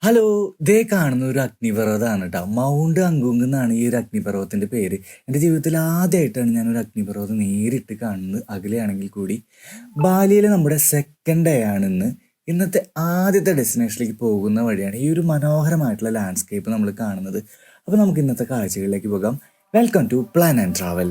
Hello! ദേ കാണുന്ന ഒരു അഗ്നിപർവ്വതമാണ് ട്ടോ. മൗണ്ട് അങ്കുങ് എന്നാണ് ഈ ഒരു അഗ്നിപർവ്വതത്തിന്റെ പേര്. എൻ്റെ ജീവിതത്തിൽ ആദ്യമായിട്ടാണ് ഞാൻ ഒരു അഗ്നിപർവ്വതം നേരിട്ട് കാണുന്നത്, അകലെയാണെങ്കിൽ കൂടി. ബാലിയിലെ നമ്മുടെ സെക്കൻഡ് ഡേ ആണിന്ന്. ഇന്നത്തെ ആദ്യത്തെ ഡെസ്റ്റിനേഷനിലേക്ക് പോകുന്ന വഴിയാണ് ഈ ഒരു മനോഹരമായിട്ടുള്ള ലാൻഡ്സ്കേപ്പ് നമ്മൾ കാണുന്നത്. അപ്പോൾ നമുക്ക് ഇന്നത്തെ കാഴ്ചകളിലേക്ക് പോകാം. Welcome to plan and travel.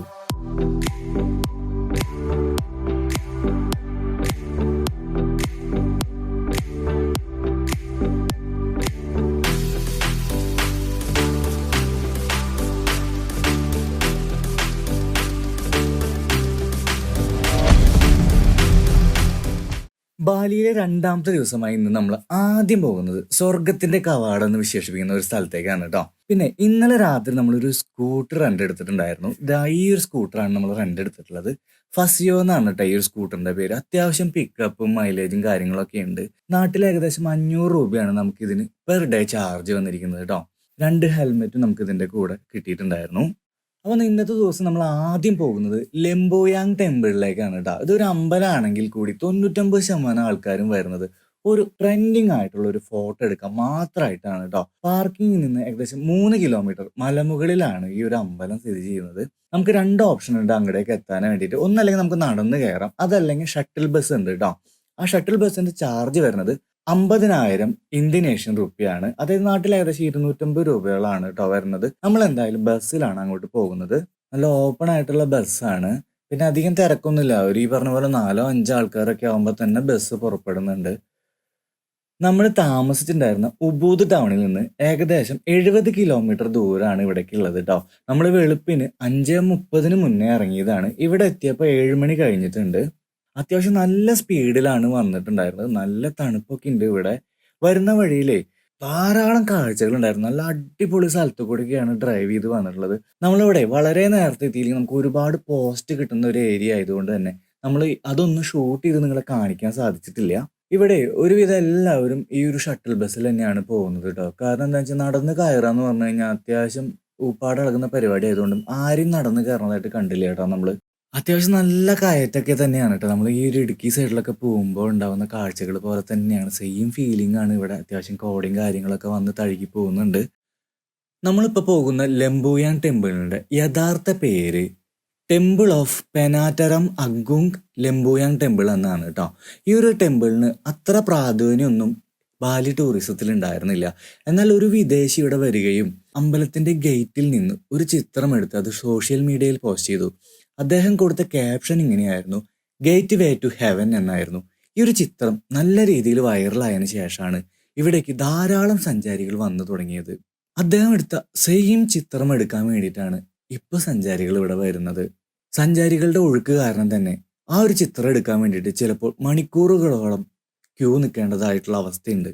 ബാലിയിലെ രണ്ടാമത്തെ ദിവസമായി ഇന്ന് നമ്മൾ ആദ്യം പോകുന്നത് സ്വർഗത്തിന്റെ കവാടം എന്ന് വിശേഷിപ്പിക്കുന്ന ഒരു സ്ഥലത്തേക്കാണ് കേട്ടോ. പിന്നെ ഇന്നലെ രാത്രി നമ്മളൊരു സ്കൂട്ടർ റെന്റ് എടുത്തിട്ടുണ്ടായിരുന്നു. ഈ ഒരു സ്കൂട്ടറാണ് നമ്മൾ റെന്റ് എടുത്തിട്ടുള്ളത്. ഫസിയോ എന്നാണ് കേട്ടോ ഈ ഒരു സ്കൂട്ടറിന്റെ പേര്. അത്യാവശ്യം പിക്കപ്പും മൈലേജും കാര്യങ്ങളൊക്കെ ഉണ്ട്. നാട്ടിൽ ഏകദേശം 500 രൂപയാണ് നമുക്ക് ഇതിന് പെർ ഡേ ചാർജ് വന്നിരിക്കുന്നത് കേട്ടോ. 2 ഹെൽമെറ്റും നമുക്ക് ഇതിന്റെ കൂടെ കിട്ടിയിട്ടുണ്ടായിരുന്നു. അപ്പോൾ ഇന്നത്തെ ദിവസം നമ്മൾ ആദ്യം പോകുന്നത് ലെംബോയാങ് ടെമ്പിളിലേക്കാണ് കേട്ടോ. ഇതൊരു അമ്പലമാണെങ്കിൽ കൂടി 99% ആൾക്കാരും വരുന്നത് ഒരു ട്രെൻഡിങ് ആയിട്ടുള്ള ഒരു ഫോട്ടോ എടുക്കാൻ മാത്രമായിട്ടാണ് കേട്ടോ. പാർക്കിങ്ങിൽ നിന്ന് ഏകദേശം 3 കിലോമീറ്റർ മലമുകളിലാണ് ഈ ഒരു അമ്പലം സ്ഥിതി ചെയ്യുന്നത്. നമുക്ക് 2 ഓപ്ഷൻ ഉണ്ട് അങ്ങടേക്ക് എത്താൻ വേണ്ടിയിട്ട്. ഒന്നല്ലെങ്കിൽ നമുക്ക് നടന്ന് കയറാം, അതല്ലെങ്കിൽ ഷട്ടിൽ ബസ് ഉണ്ട് കേട്ടോ. ആ ഷട്ടിൽ ബസ്സിന്റെ ചാർജ് വരുന്നത് 50,000 ഇന്ത്യൻ റുപ്പിയാണ്. അതായത് നാട്ടിൽ ഏകദേശം 250 രൂപകളാണ് കേട്ടോ വരുന്നത്. നമ്മൾ എന്തായാലും ബസ്സിലാണ് അങ്ങോട്ട് പോകുന്നത്. നല്ല ഓപ്പൺ ആയിട്ടുള്ള ബസ്സാണ്. പിന്നെ അധികം തിരക്കൊന്നുമില്ല. ഒരു ഈ പറഞ്ഞ പോലെ 4-5 ആൾക്കാരൊക്കെ ആകുമ്പോൾ തന്നെ ബസ് പുറപ്പെടുന്നുണ്ട്. നമ്മൾ താമസിച്ചിട്ടുണ്ടായിരുന്ന ഉബൂദ് ടൗണിൽ നിന്ന് ഏകദേശം 70 കിലോമീറ്റർ ദൂരമാണ് ഇവിടേക്കുള്ളത് കേട്ടോ. നമ്മൾ വെളുപ്പിന് 5:30 മുന്നേ ഇറങ്ങിയതാണ്. ഇവിടെ എത്തിയപ്പോൾ 7 മണി കഴിഞ്ഞിട്ടുണ്ട്. അത്യാവശ്യം നല്ല സ്പീഡിലാണ് വന്നിട്ടുണ്ടായിരുന്നത്. നല്ല തണുപ്പൊക്കെ ഉണ്ട് ഇവിടെ. വരുന്ന വഴിയിലേ ധാരാളം കാഴ്ചകൾ ഉണ്ടായിരുന്നു. നല്ല അടിപൊളി സ്ഥലത്തു കൂടിയൊക്കെയാണ് ഡ്രൈവ് ചെയ്ത് വന്നിട്ടുള്ളത്. നമ്മളിവിടെ വളരെ നേരത്തെ എത്തിയില്ലെങ്കിൽ നമുക്ക് ഒരുപാട് പോസ്റ്റ് കിട്ടുന്ന ഒരു ഏരിയ ആയതുകൊണ്ട് തന്നെ നമ്മൾ അതൊന്നും ഷൂട്ട് ചെയ്ത് നിങ്ങളെ കാണിക്കാൻ സാധിച്ചിട്ടില്ല. ഇവിടെ ഒരുവിധം എല്ലാവരും ഈ ഒരു ഷട്ടിൽ ബസ്സിൽ തന്നെയാണ് പോകുന്നത് കേട്ടോ. കാരണം എന്താ വെച്ചാൽ നടന്ന് കയറാന്ന് പറഞ്ഞു കഴിഞ്ഞാൽ അത്യാവശ്യം ഊപ്പാട് ഇളകുന്ന പരിപാടി ആയതുകൊണ്ടും ആരും നടന്ന് കയറുന്നതായിട്ട് കണ്ടില്ല കേട്ടോ നമ്മള്. അത്യാവശ്യം നല്ല കയറ്റൊക്കെ തന്നെയാണ് കേട്ടോ. നമ്മൾ ഈ ഒരു ഇടുക്കി സൈഡിലൊക്കെ പോകുമ്പോൾ ഉണ്ടാവുന്ന കാഴ്ചകൾ പോലെ തന്നെയാണ്. സെയിം ഫീലിംഗ് ആണ് ഇവിടെ. അത്യാവശ്യം കോടയും കാര്യങ്ങളൊക്കെ വന്ന് തഴുകി പോകുന്നുണ്ട്. നമ്മളിപ്പോൾ പോകുന്ന ലെംബോയാങ് ടെമ്പിളിന്റെ യഥാർത്ഥ പേര് ടെമ്പിൾ ഓഫ് പെനാറ്ററം അഗുങ് ലെംബോയാങ് ടെമ്പിൾ എന്നാണ് കേട്ടോ. ഈ ഒരു ടെമ്പിളിന് അത്ര പ്രാധാന്യമൊന്നും ബാലി ടൂറിസത്തിൽ ഉണ്ടായിരുന്നില്ല. എന്നാൽ ഒരു വിദേശി ഇവിടെ വരികയും അമ്പലത്തിന്റെ ഗേറ്റിൽ നിന്ന് ഒരു ചിത്രം എടുത്ത് അത് സോഷ്യൽ മീഡിയയിൽ പോസ്റ്റ് ചെയ്തു. അദ്ദേഹം കൊടുത്ത ക്യാപ്ഷൻ ഇങ്ങനെയായിരുന്നു, ഗേറ്റ് വേ ടു ഹെവൻ എന്നായിരുന്നു. ഈ ഒരു ചിത്രം നല്ല രീതിയിൽ വൈറലായതിനു ശേഷമാണ് ഇവിടേക്ക് ധാരാളം സഞ്ചാരികൾ വന്നു തുടങ്ങിയത്. അദ്ദേഹം എടുത്ത സെയിം ചിത്രം എടുക്കാൻ വേണ്ടിയിട്ടാണ് ഇപ്പൊ സഞ്ചാരികൾ ഇവിടെ വരുന്നത്. സഞ്ചാരികളുടെ ഒഴുക്ക് കാരണം തന്നെ ആ ഒരു ചിത്രം എടുക്കാൻ വേണ്ടിയിട്ട് ചിലപ്പോൾ മണിക്കൂറുകളോളം ക്യൂ നിൽക്കേണ്ടതായിട്ടുള്ള അവസ്ഥയുണ്ട്.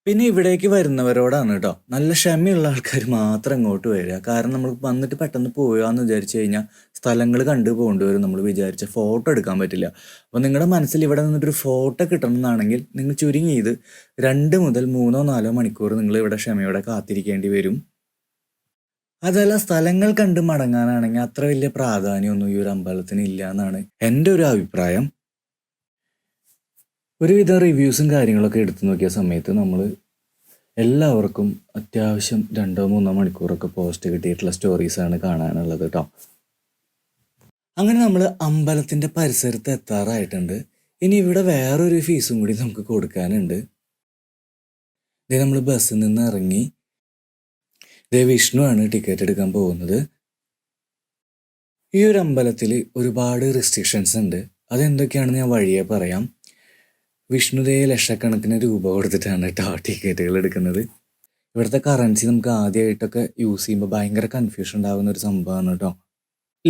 പിന്നെ ഇവിടേക്ക് വരുന്നവരോടാണ് കേട്ടോ, നല്ല ക്ഷമയുള്ള ആൾക്കാർ മാത്രം ഇങ്ങോട്ട് വരിക. കാരണം നമ്മൾ വന്നിട്ട് പെട്ടെന്ന് പോയാന്ന് വിചാരിച്ചു കഴിഞ്ഞാൽ സ്ഥലങ്ങൾ കണ്ടു പോകേണ്ടി വരും. നമ്മൾ വിചാരിച്ച ഫോട്ടോ എടുക്കാൻ പറ്റില്ല. അപ്പോൾ നിങ്ങളുടെ മനസ്സിൽ ഇവിടെ നിന്നിട്ടൊരു ഫോട്ടോ കിട്ടണം എന്നാണെങ്കിൽ നിങ്ങൾ ചുരുങ്ങിയത് 2 മുതൽ 3-4 മണിക്കൂർ നിങ്ങൾ ഇവിടെ ക്ഷമയോടെ കാത്തിരിക്കേണ്ടി വരും. അതല്ല സ്ഥലങ്ങൾ കണ്ട് മടങ്ങാനാണെങ്കിൽ അത്ര വലിയ പ്രാധാന്യമൊന്നും ഈ ഒരു അമ്പലത്തിന് ഇല്ല എന്നാണ് എൻ്റെ ഒരു അഭിപ്രായം. ഒരുവിധം റിവ്യൂസും കാര്യങ്ങളൊക്കെ എടുത്തു നോക്കിയ സമയത്ത് നമ്മൾ എല്ലാവർക്കും അത്യാവശ്യം 2-3 മണിക്കൂറൊക്കെ പോസ്റ്റ് കിട്ടിയിട്ടുള്ള സ്റ്റോറീസാണ് കാണാനുള്ളത് കേട്ടോ. അങ്ങനെ നമ്മൾ അമ്പലത്തിൻ്റെ പരിസരത്ത് എത്താറായിട്ടുണ്ട്. ഇനി ഇവിടെ വേറൊരു ഫീസും കൂടി നമുക്ക് കൊടുക്കാനുണ്ട്. ഇതേ നമ്മൾ ബസ്സിൽ നിന്ന് ഇറങ്ങി. ഇതേ വിഷ്ണു ആണ് ടിക്കറ്റ് എടുക്കാൻ പോകുന്നത്. ഈ ഒരു അമ്പലത്തിൽ ഒരുപാട് റെസ്ട്രിക്ഷൻസ് ഉണ്ട്. അതെന്തൊക്കെയാണെന്ന് ഞാൻ വഴിയെ പറയാം. വിഷ്ണുദേ ലക്ഷക്കണക്കിന് രൂപ കൊടുത്തിട്ടാണ് കേട്ടോ ടിക്കറ്റുകൾ എടുക്കുന്നത്. ഇവിടുത്തെ കറൻസി നമുക്ക് ആദ്യമായിട്ടൊക്കെ യൂസ് ചെയ്യുമ്പോൾ ഭയങ്കര കൺഫ്യൂഷൻ ഉണ്ടാകുന്ന ഒരു സംഭവമാണ് കേട്ടോ.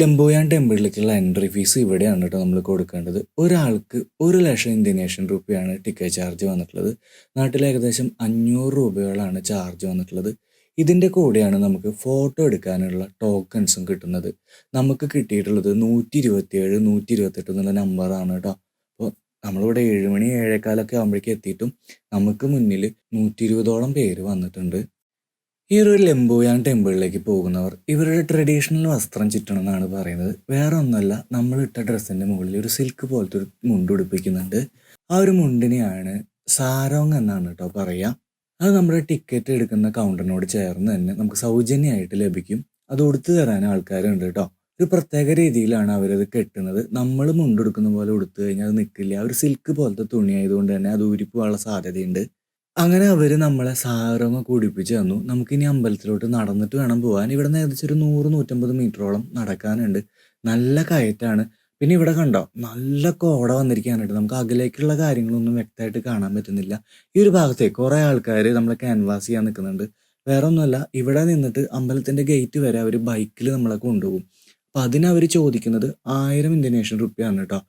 ലെംബോയാങ് ടെമ്പിളിലേക്കുള്ള എൻട്രി ഫീസ് ഇവിടെയാണ് കേട്ടോ നമ്മൾ കൊടുക്കേണ്ടത്. ഒരാൾക്ക് 1,00,000 ഇന്ത്യൻ റുപ്പിയാണ് ടിക്കറ്റ് ചാർജ് വന്നിട്ടുള്ളത്. നാട്ടിൽ ഏകദേശം 500 രൂപകളാണ് ചാർജ് വന്നിട്ടുള്ളത്. ഇതിൻ്റെ കൂടെയാണ് നമുക്ക് ഫോട്ടോ എടുക്കാനുള്ള ടോക്കൺസും കിട്ടുന്നത്. നമുക്ക് കിട്ടിയിട്ടുള്ളത് 127, 128 എന്നുള്ള നമ്പറാണ് കേട്ടോ. അപ്പോൾ നമ്മളിവിടെ 7 മണി 7:15 ആകുമ്പോഴേക്കും എത്തിയിട്ടും നമുക്ക് മുന്നിൽ 120ഓളം പേര് വന്നിട്ടുണ്ട്. ഈ ഒരു ലെംബോയാങ് ടെമ്പിളിലേക്ക് പോകുന്നവർ ഇവരുടെ ട്രഡീഷണൽ വസ്ത്രം ചുറ്റണം എന്നാണ് പറയുന്നത്. വേറെ ഒന്നുമല്ല, നമ്മളിട്ട ഡ്രസ്സിൻ്റെ മുകളിൽ ഒരു സിൽക്ക് പോലത്തെ ഒരു മുണ്ട് ഉടുപ്പിക്കുന്നുണ്ട്. ആ ഒരു മുണ്ടിനെയാണ് സാരോങ് എന്നാണ് കേട്ടോ പറയുക. അത് നമ്മുടെ ടിക്കറ്റ് എടുക്കുന്ന കൗണ്ടറിനോട് ചേർന്ന് തന്നെ നമുക്ക് സൗജന്യമായിട്ട് ലഭിക്കും. അത് ഉടുത്തു തരാൻ ആൾക്കാരുണ്ട് കേട്ടോ. ഒരു പ്രത്യേക രീതിയിലാണ് അവരത് കെട്ടുന്നത്. നമ്മൾ മുണ്ടെടുക്കുന്ന പോലെ ഉടുത്തു കഴിഞ്ഞാൽ അത് നിൽക്കില്ല. ഒരു സിൽക്ക് പോലത്തെ തുണി ആയതുകൊണ്ട് തന്നെ അത് ഊരിപ്പോവാനുള്ള സാധ്യതയുണ്ട്. അങ്ങനെ അവര് നമ്മളെ സാരമൊക്കെ ഉടുപ്പിച്ച് തന്നു. നമുക്കിനി അമ്പലത്തിലോട്ട് നടന്നിട്ട് വേണം പോവാൻ. ഇവിടുന്ന് ഏകദേശം ഒരു 100-150 മീറ്ററോളം നടക്കാനുണ്ട്. നല്ല കയറ്റാണ്. പിന്നെ ഇവിടെ കണ്ടോ നല്ല കോട വന്നിരിക്കാനായിട്ട് നമുക്ക് അകലേക്കുള്ള കാര്യങ്ങളൊന്നും വ്യക്തമായിട്ട് കാണാൻ പറ്റുന്നില്ല. ഈ ഒരു ഭാഗത്തെ കുറെ ആൾക്കാർ നമ്മളെ ക്യാൻവാസ് ചെയ്യാൻ നിൽക്കുന്നുണ്ട്. വേറെ ഒന്നുമല്ല, ഇവിടെ നിന്നിട്ട് അമ്പലത്തിന്റെ ഗേറ്റ് വരെ അവർ ബൈക്കിൽ നമ്മളെ കൊണ്ടുപോകും. അപ്പൊ അതിന് അവർ ചോദിക്കുന്നത് 1000 ഇന്തോനേഷ്യൻ റുപ്യാണ് കേട്ടോ.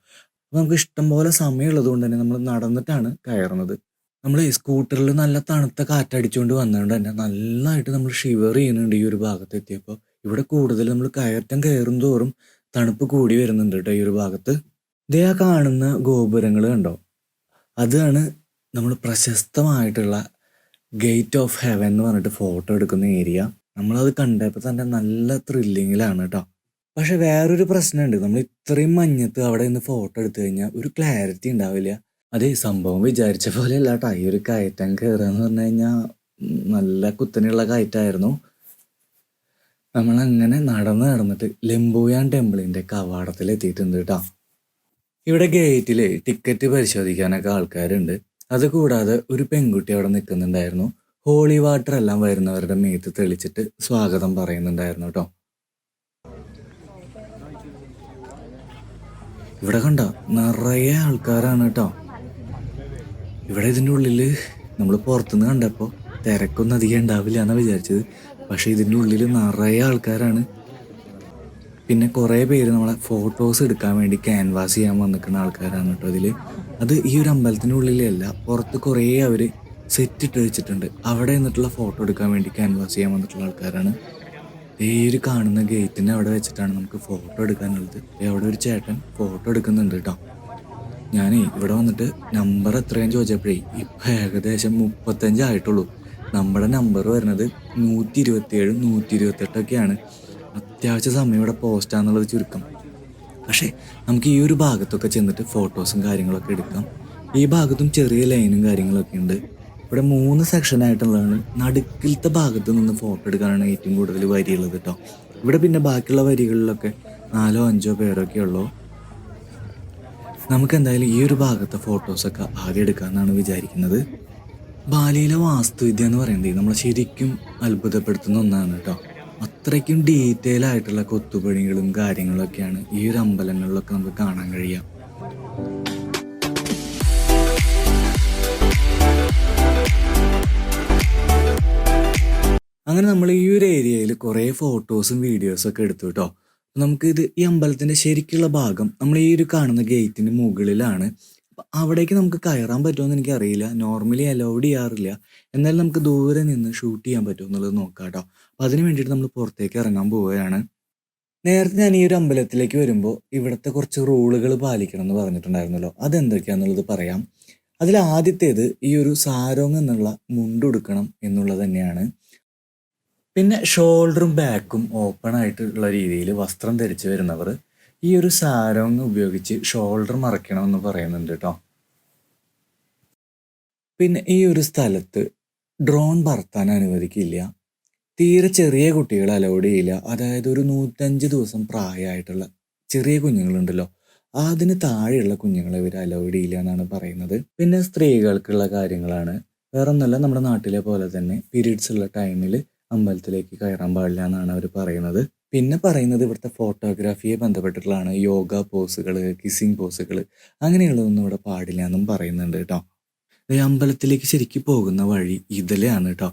അപ്പൊ നമുക്ക് ഇഷ്ടം പോലെ സമയമുള്ളത് കൊണ്ട് തന്നെ നമ്മൾ നടന്നിട്ടാണ് കയറുന്നത്. നമ്മൾ സ്കൂട്ടറിൽ നല്ല തണുത്ത കാറ്റടിച്ചുകൊണ്ട് വന്നതുകൊണ്ട് തന്നെ നല്ലതായിട്ട് നമ്മൾ ഷിവർ ചെയ്യുന്നുണ്ട് ഈ ഒരു ഭാഗത്ത് എത്തിയപ്പോൾ. ഇവിടെ കൂടുതൽ നമ്മൾ കയറ്റം കയറും തോറും തണുപ്പ് കൂടി വരുന്നുണ്ട് കേട്ടോ ഈ ഒരു ഭാഗത്ത്. ഇതേ ആ കാണുന്ന ഗോപുരങ്ങൾ കണ്ടോ, അതാണ് നമ്മൾ പ്രശസ്തമായിട്ടുള്ള ഗേറ്റ് ഓഫ് ഹെവൻ എന്ന് പറഞ്ഞിട്ട് ഫോട്ടോ എടുക്കുന്ന ഏരിയ. നമ്മളത് കണ്ടപ്പോൾ തന്നെ നല്ല ത്രില്ലിങ്ങിലാണ് കേട്ടോ. പക്ഷെ വേറൊരു പ്രശ്നമുണ്ട്, നമ്മൾ ഇത്രയും മഞ്ഞത്ത് അവിടെ നിന്ന് ഫോട്ടോ എടുത്തു കഴിഞ്ഞാൽ ഒരു ക്ലാരിറ്റി ഉണ്ടാവില്ല. അതെ, സംഭവം വിചാരിച്ച പോലെ അല്ല കേട്ടോ. ഈ ഒരു കയറ്റം കയറുക എന്ന് പറഞ്ഞു കഴിഞ്ഞാൽ നല്ല കുത്തനെയുള്ള കയറ്റായിരുന്നു. നമ്മളങ്ങനെ നടന്നിട്ട് ലെംബോയാൻ ടെമ്പിളിന്റെ കവാടത്തിൽ എത്തിയിട്ടുണ്ട് കേട്ടോ. ഇവിടെ ഗേറ്റിൽ ടിക്കറ്റ് പരിശോധിക്കാനൊക്കെ ആൾക്കാരുണ്ട്. അതുകൂടാതെ ഒരു പെൺകുട്ടി അവിടെ നിൽക്കുന്നുണ്ടായിരുന്നു. ഹോളി വാട്ടർ എല്ലാം വരുന്നവരുടെ മേത്ത് തെളിച്ചിട്ട് സ്വാഗതം പറയുന്നുണ്ടായിരുന്നു കേട്ടോ. ഇവിടെ കണ്ടോ നിറയെ ആൾക്കാരാണ് കേട്ടോ. ഇവിടെ ഇതിൻ്റെ ഉള്ളിൽ നമ്മൾ പുറത്തുനിന്ന് കണ്ടപ്പോൾ തിരക്കൊന്നും അധികം ഉണ്ടാവില്ല എന്നാണ് വിചാരിച്ചത്. പക്ഷെ ഇതിൻ്റെ ഉള്ളിൽ നിറയെ ആൾക്കാരാണ്. പിന്നെ കുറേ പേര് നമ്മളെ ഫോട്ടോസ് എടുക്കാൻ വേണ്ടി ക്യാൻവാസ് ചെയ്യാൻ വന്നിക്കുന്ന ആൾക്കാരാണ് കേട്ടോ ഇതിൽ. അത് ഈ ഒരു അമ്പലത്തിൻ്റെ ഉള്ളിലല്ല, പുറത്ത് കുറേ അവർ സെറ്റ് ഇട്ട് വെച്ചിട്ടുണ്ട്. അവിടെ നിന്നിട്ടുള്ള ഫോട്ടോ എടുക്കാൻ വേണ്ടി ക്യാൻവാസ് ചെയ്യാൻ വന്നിട്ടുള്ള ആൾക്കാരാണ്. ഈ ഒരു കാണുന്ന ഗേറ്റിൻ്റെ അവിടെ വെച്ചിട്ടാണ് നമുക്ക് ഫോട്ടോ എടുക്കാനുള്ളത്. അവിടെ ഒരു ചേട്ടൻ ഫോട്ടോ എടുക്കുന്നുണ്ട് കേട്ടോ. ഞാനേ ഇവിടെ വന്നിട്ട് നമ്പർ എത്രയും ചോദിച്ചപ്പോഴേ ഇപ്പം ഏകദേശം 35 ആയിട്ടുള്ളൂ. നമ്മുടെ നമ്പർ വരുന്നത് 127, 128ഒക്കെയാണ്. അത്യാവശ്യ സമയം ഇവിടെ പോസ്റ്റാന്നുള്ളത് ചുരുക്കം. പക്ഷേ നമുക്ക് ഈ ഒരു ഭാഗത്തൊക്കെ ചെന്നിട്ട് ഫോട്ടോസും കാര്യങ്ങളൊക്കെ എടുക്കാം. ഈ ഭാഗത്തും ചെറിയ ലൈനും കാര്യങ്ങളൊക്കെ ഉണ്ട്. ഇവിടെ 3 സെക്ഷനായിട്ടുള്ളതാണ്. നടുക്കിലത്തെ ഭാഗത്ത് നിന്ന് ഫോട്ടോ എടുക്കാനാണ് ഏറ്റവും കൂടുതൽ വരിയുള്ളത് കേട്ടോ. ഇവിടെ പിന്നെ ബാക്കിയുള്ള വരികളിലൊക്കെ 4-5 പേരൊക്കെ ഉള്ളൂ. നമുക്ക് എന്തായാലും ഈ ഒരു ഭാഗത്തെ ഫോട്ടോസൊക്കെ ആദ്യം എടുക്കാമെന്നാണ് വിചാരിക്കുന്നത്. ബാലിയിലെ വാസ്തുവിദ്യ എന്ന് പറയുന്നത് നമ്മളെ ശരിക്കും അത്ഭുതപ്പെടുത്തുന്ന ഒന്നാണ് കേട്ടോ. അത്രയ്ക്കും ഡീറ്റെയിൽ ആയിട്ടുള്ള കൊത്തുപണികളും കാര്യങ്ങളൊക്കെയാണ് ഈ ഒരു അമ്പലങ്ങളിലൊക്കെ നമുക്ക് കാണാൻ കഴിയുക. അങ്ങനെ നമ്മൾ ഈ ഒരു ഏരിയയിൽ കുറേ ഫോട്ടോസും വീഡിയോസും ഒക്കെ എടുത്തു കേട്ടോ. നമുക്കിത് ഈ അമ്പലത്തിൻ്റെ ശരിക്കുള്ള ഭാഗം നമ്മൾ ഈ ഒരു കാണുന്ന ഗേറ്റിന് മുകളിലാണ്. അവിടേക്ക് നമുക്ക് കയറാൻ പറ്റുമെന്ന് എനിക്കറിയില്ല. നോർമലി അലൗഡ് ചെയ്യാറില്ല. എന്നാലും നമുക്ക് ദൂരെ നിന്ന് ഷൂട്ട് ചെയ്യാൻ പറ്റുമോ എന്നുള്ളത് നോക്കാം കേട്ടോ. അപ്പം അതിന് വേണ്ടിയിട്ട് നമ്മൾ പുറത്തേക്ക് ഇറങ്ങാൻ പോവുകയാണ്. നേരത്തെ ഞാൻ ഈ ഒരു അമ്പലത്തിലേക്ക് വരുമ്പോൾ ഇവിടുത്തെ കുറച്ച് റൂളുകൾ പാലിക്കണം എന്ന് പറഞ്ഞിട്ടുണ്ടായിരുന്നല്ലോ. അതെന്തൊക്കെയാണെന്നുള്ളത് പറയാം. അതിൽ ആദ്യത്തേത് ഈ ഒരു സാരോങ് എന്നുള്ള മുണ്ടുടുക്കണം എന്നുള്ളത് തന്നെയാണ്. പിന്നെ ഷോൾഡറും ബാക്കും ഓപ്പൺ ആയിട്ടുള്ള രീതിയിൽ വസ്ത്രം ധരിച്ച് വരുന്നവർ ഈ ഒരു സാരോങ് ഉപയോഗിച്ച് ഷോൾഡർ മറയ്ക്കണമെന്ന് പറയുന്നുണ്ട് കേട്ടോ. പിന്നെ ഈ ഒരു സ്ഥലത്ത് ഡ്രോൺ പറത്താൻ അനുവദിക്കില്ല. തീരെ ചെറിയ കുട്ടികളെ അലൗഡ് ചെയ്യില്ല. അതായത് ഒരു 105 ദിവസം പ്രായമായിട്ടുള്ള ചെറിയ കുഞ്ഞുങ്ങളുണ്ടല്ലോ, അതിന് താഴെയുള്ള കുഞ്ഞുങ്ങളെ ഇവർ അലൗഡ് ചെയ്യില്ല എന്നാണ് പറയുന്നത്. പിന്നെ സ്ത്രീകൾക്കുള്ള കാര്യങ്ങളാണ്. വേറെ ഒന്നല്ല, നമ്മുടെ നാട്ടിലെ പോലെ തന്നെ പീരീഡ്സ് ഉള്ള ടൈമിൽ അമ്പലത്തിലേക്ക് കയറാൻ പാടില്ല എന്നാണ് അവർ പറയുന്നത്. പിന്നെ പറയുന്നത് ഇവിടുത്തെ ഫോട്ടോഗ്രാഫിയെ ബന്ധപ്പെട്ടിട്ടുള്ളതാണ്. യോഗ പോസുകൾ, കിസ്സിങ് പോസുകൾ അങ്ങനെയുള്ളതൊന്നും ഇവിടെ പാടില്ല എന്നും പറയുന്നുണ്ട് കേട്ടോ. ഈ അമ്പലത്തിലേക്ക് ശരിക്കും പോകുന്ന വഴി ഇതിലെയാണ് കേട്ടോ.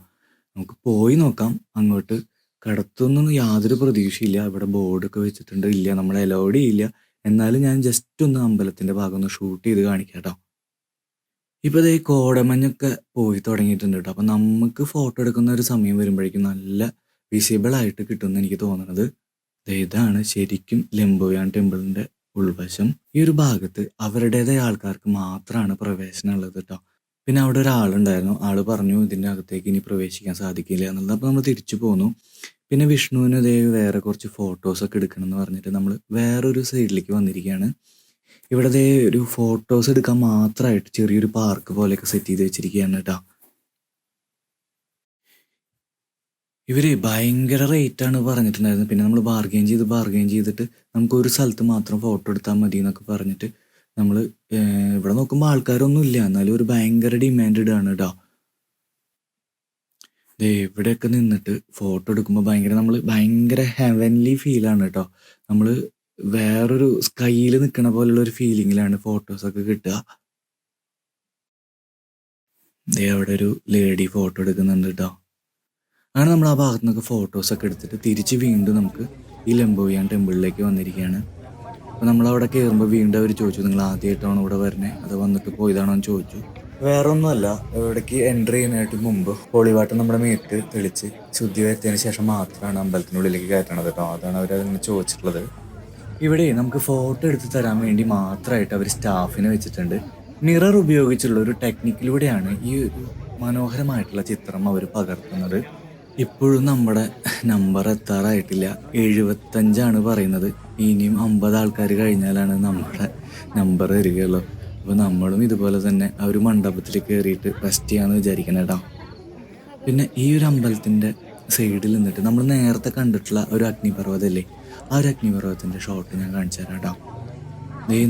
നമുക്ക് പോയി നോക്കാം. അങ്ങോട്ട് കടത്തൊന്നും യാതൊരു പ്രതീക്ഷയില്ല. ഇവിടെ ബോർഡൊക്കെ വെച്ചിട്ടുണ്ട്, ഇല്ല നമ്മളെ അലൗഡ് ചെയ്യില്ല. എന്നാലും ഞാൻ ജസ്റ്റ് ഒന്ന് അമ്പലത്തിൻ്റെ ഭാഗം ഒന്ന് ഷൂട്ട് ചെയ്ത് കാണിക്കാം കേട്ടോ. ഇപ്പോൾ ഈ കോടമഞ്ഞൊക്കെ പോയി തുടങ്ങിയിട്ടുണ്ട് കേട്ടോ. അപ്പം നമുക്ക് ഫോട്ടോ എടുക്കുന്ന ഒരു സമയം വരുമ്പോഴേക്കും നല്ല വിസിബിൾ ആയിട്ട് കിട്ടുമെന്ന് എനിക്ക് തോന്നുന്നത്. ഇതാണ് ശരിക്കും ലെംബോയാൻ ടെമ്പിളിൻ്റെ ഉൾവശം. ഈ ഒരു ഭാഗത്ത് അവരുടേതായ ആൾക്കാർക്ക് മാത്രമാണ് പ്രവേശനം ഉള്ളത് കേട്ടോ. പിന്നെ അവിടെ ഒരാളുണ്ടായിരുന്നു. ആൾ പറഞ്ഞു ഇതിൻ്റെ അകത്തേക്ക് ഇനി പ്രവേശിക്കാൻ സാധിക്കില്ല എന്നുള്ളത്. അപ്പോൾ നമ്മൾ തിരിച്ചു പോന്നു. പിന്നെ വിഷ്ണുവിന് വേറെ കുറച്ച് ഫോട്ടോസൊക്കെ എടുക്കണം എന്ന് പറഞ്ഞിട്ട് നമ്മൾ വേറൊരു സൈഡിലേക്ക് വന്നിരിക്കുകയാണ്. ഇവിടെ ഒരു ഫോട്ടോസ് എടുക്കാൻ മാത്രമായിട്ട് ചെറിയൊരു പാർക്ക് പോലെയൊക്കെ സെറ്റ് ചെയ്ത് വെച്ചിരിക്കുകയാണ് കേട്ടോ. ഇവര് ഭയങ്കര റേറ്റാണ് പറഞ്ഞിട്ടുണ്ടായിരുന്നത്. പിന്നെ നമ്മൾ ബാർഗെയിൻ ചെയ്തിട്ട് നമുക്ക് ഒരു സ്ഥലത്ത് മാത്രം ഫോട്ടോ എടുത്താൽ മതി എന്നൊക്കെ പറഞ്ഞിട്ട് നമ്മൾ ഇവിടെ നോക്കുമ്പോൾ ആൾക്കാരൊന്നും ഇല്ല. എന്നാലും ഒരു ഭയങ്കര ഡിമാൻഡ് ഇടുകയാണ് കേട്ടോ. ദേ ഇവിടെയൊക്കെ നിന്നിട്ട് ഫോട്ടോ എടുക്കുമ്പോൾ ഭയങ്കര ഹെവൻലി ഫീലാണ് കേട്ടോ. നമ്മൾ വേറൊരു സ്കൈയിൽ നിൽക്കണ പോലുള്ള ഒരു ഫീലിങ്ങിലാണ് ഫോട്ടോസൊക്കെ കിട്ടുക. ദേ അവിടെ ഒരു ലേഡി ഫോട്ടോ എടുക്കുന്നുണ്ട് കേട്ടോ. അങ്ങനെ നമ്മൾ ആ ഭാഗത്തു നിന്നൊക്കെ ഫോട്ടോസൊക്കെ എടുത്തിട്ട് തിരിച്ച് വീണ്ടും നമുക്ക് ഈ ലംബോയിയാൻ ടെമ്പിളിലേക്ക് വന്നിരിക്കുകയാണ്. അപ്പോൾ നമ്മളവിടെ കയറുമ്പോൾ വീണ്ടും അവർ ചോദിച്ചു, നിങ്ങൾ ആദ്യമായിട്ടാണോ ഇവിടെ വരുന്നത് അതോ വന്നിട്ട് പോയതാണോ എന്ന് ചോദിച്ചു. വേറെ ഒന്നുമല്ല, ഇവിടേക്ക് എൻട്രി ചെയ്യാനായിട്ട് മുമ്പ് ഹോളിവാട്ടർ നമ്മുടെ മേത്ത് തെളിച്ച് ശുദ്ധി വരുത്തിയതിന് ശേഷം മാത്രമാണ് അമ്പലത്തിനുള്ളിലേക്ക് കയറ്റണത് കേട്ടോ. അതാണ് അവരതിന് ചോദിച്ചിട്ടുള്ളത്. ഇവിടെ നമുക്ക് ഫോട്ടോ എടുത്ത് തരാൻ വേണ്ടി മാത്രമായിട്ട് അവർ സ്റ്റാഫിനെ വെച്ചിട്ടുണ്ട്. മിറർ ഉപയോഗിച്ചുള്ള ഒരു ടെക്നിക്കിലൂടെയാണ് ഈ ഒരു മനോഹരമായിട്ടുള്ള ചിത്രം അവർ പകർത്തുന്നത്. ഇപ്പോഴും നമ്മുടെ നമ്പർ എത്താറായിട്ടില്ല. 75 പറയുന്നത്. ഇനിയും 50 ആൾക്കാർ കഴിഞ്ഞാലാണ് നമ്മുടെ നമ്പർ വരികയുള്ളൂ. അപ്പോൾ നമ്മളും ഇതുപോലെ തന്നെ ആ ഒരു മണ്ഡപത്തിൽ കയറിയിട്ട് റെസ്റ്റ് ചെയ്യാമെന്ന് വിചാരിക്കണം കേട്ടോ. പിന്നെ ഈ ഒരു അമ്പലത്തിൻ്റെ സൈഡിൽ നിന്നിട്ട് നമ്മൾ നേരത്തെ കണ്ടിട്ടുള്ള ഒരു അഗ്നിപർവ്വതമല്ലേ, ആ ഒരു അഗ്നിപർവ്വതത്തിൻ്റെ ഷോട്ട് ഞാൻ കാണിച്ചു തരാം കേട്ടോ.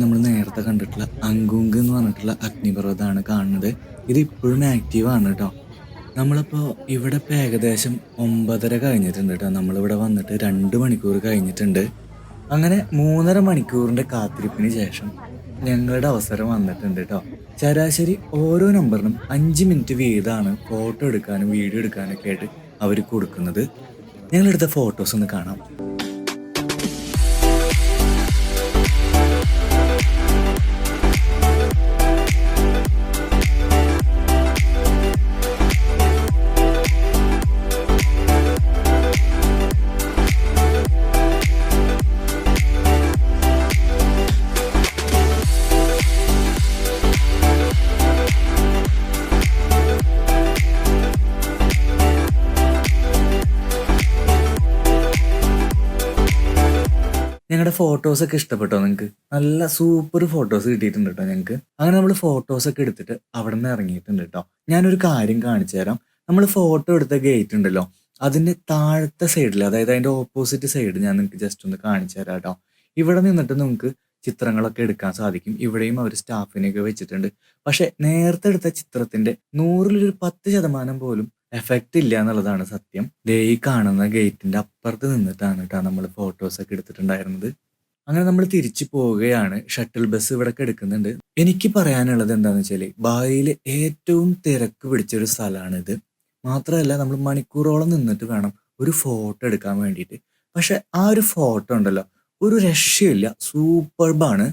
നമ്മൾ നേരത്തെ കണ്ടിട്ടുള്ള അങ്കുങ്ക് എന്ന് പറഞ്ഞിട്ടുള്ള അഗ്നിപർവ്വതമാണ് കാണുന്നത്. ഇത് ഇപ്പോഴും ആക്റ്റീവാണ് കേട്ടോ. നമ്മളിപ്പോൾ ഇവിടെ ഇപ്പോൾ ഏകദേശം 9:30 കഴിഞ്ഞിട്ടുണ്ട് കേട്ടോ. നമ്മളിവിടെ വന്നിട്ട് 2 മണിക്കൂർ കഴിഞ്ഞിട്ടുണ്ട്. അങ്ങനെ 3.5 മണിക്കൂറിൻ്റെ കാത്തിരിപ്പിന് ശേഷം ഞങ്ങളുടെ അവസരം വന്നിട്ടുണ്ട് കേട്ടോ. ശരാശരി ഓരോ നമ്പറിനും 5 മിനിറ്റ് വീതമാണ് ഫോട്ടോ എടുക്കാനും വീഡിയോ എടുക്കാനൊക്കെ ആയിട്ട് അവർ കൊടുക്കുന്നത്. ഞങ്ങളെടുത്ത ഫോട്ടോസ് ഒന്ന് കാണാം. ഞങ്ങളുടെ ഫോട്ടോസൊക്കെ ഇഷ്ടപ്പെട്ടോ നിങ്ങൾക്ക്? നല്ല സൂപ്പർ ഫോട്ടോസ് കിട്ടിയിട്ടുണ്ട് കേട്ടോ ഞങ്ങൾക്ക്. അങ്ങനെ നമ്മൾ ഫോട്ടോസൊക്കെ എടുത്തിട്ട് അവിടെ നിന്ന് ഇറങ്ങിയിട്ടുണ്ട് കേട്ടോ. ഞാനൊരു കാര്യം കാണിച്ചു തരാം. നമ്മൾ ഫോട്ടോ എടുത്ത ഗേറ്റ് ഉണ്ടല്ലോ, അതിൻ്റെ താഴത്തെ സൈഡിൽ, അതായത് അതിൻ്റെ ഓപ്പോസിറ്റ് സൈഡ് ഞാൻ നിങ്ങൾക്ക് ജസ്റ്റ് ഒന്ന് കാണിച്ചു തരാം കേട്ടോ. ഇവിടെ നിന്നിട്ട് നിങ്ങൾക്ക് ചിത്രങ്ങളൊക്കെ എടുക്കാൻ സാധിക്കും. ഇവിടെയും അവർ സ്റ്റാഫിനെയൊക്കെ വെച്ചിട്ടുണ്ട്. പക്ഷെ നേരത്തെ എടുത്ത ചിത്രത്തിന്റെ 100-ൽ 10% പോലും എഫക്റ്റ് ഇല്ല എന്നുള്ളതാണ് സത്യം. ഈ കാണുന്ന ഗേറ്റിന്റെ അപ്പുറത്ത് നിന്നിട്ടാണ് കേട്ടോ നമ്മൾ ഫോട്ടോസൊക്കെ എടുത്തിട്ടുണ്ടായിരുന്നത്. അങ്ങനെ നമ്മൾ തിരിച്ചു പോവുകയാണ്. ഷട്ടിൽ ബസ് ഇവിടെ എടുക്കുന്നുണ്ട്. എനിക്ക് പറയാനുള്ളത് എന്താണെന്ന് വെച്ചാൽ, ബാലിയിൽ ഏറ്റവും തിരക്ക് പിടിച്ചൊരു സ്ഥലമാണിത്. മാത്രമല്ല നമ്മൾ മണിക്കൂറോളം നിന്നിട്ട് വേണം ഒരു ഫോട്ടോ എടുക്കാൻ വേണ്ടിയിട്ട്. പക്ഷെ ആ ഒരു ഫോട്ടോ ഉണ്ടല്ലോ, ഒരു രക്ഷയില്ല, സൂപ്പർബാണ്.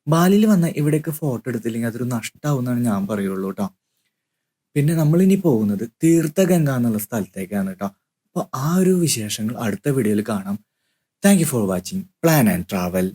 ബാലിയിൽ വന്ന ഇവിടേക്ക് ഫോട്ടോ എടുത്തില്ലെങ്കിൽ അതൊരു നഷ്ടമാവുമെന്നാണ് ഞാൻ പറയുള്ളൂ കേട്ടോ. പിന്നെ നമ്മളിനി പോകുന്നത് തീർത്ഥഗംഗ എന്നുള്ള സ്ഥലത്തേക്കാണ് കേട്ടോ. അപ്പോൾ ആ ഒരു വിശേഷങ്ങൾ അടുത്ത വീഡിയോയിൽ കാണാം. Thank you for watching plan and travel.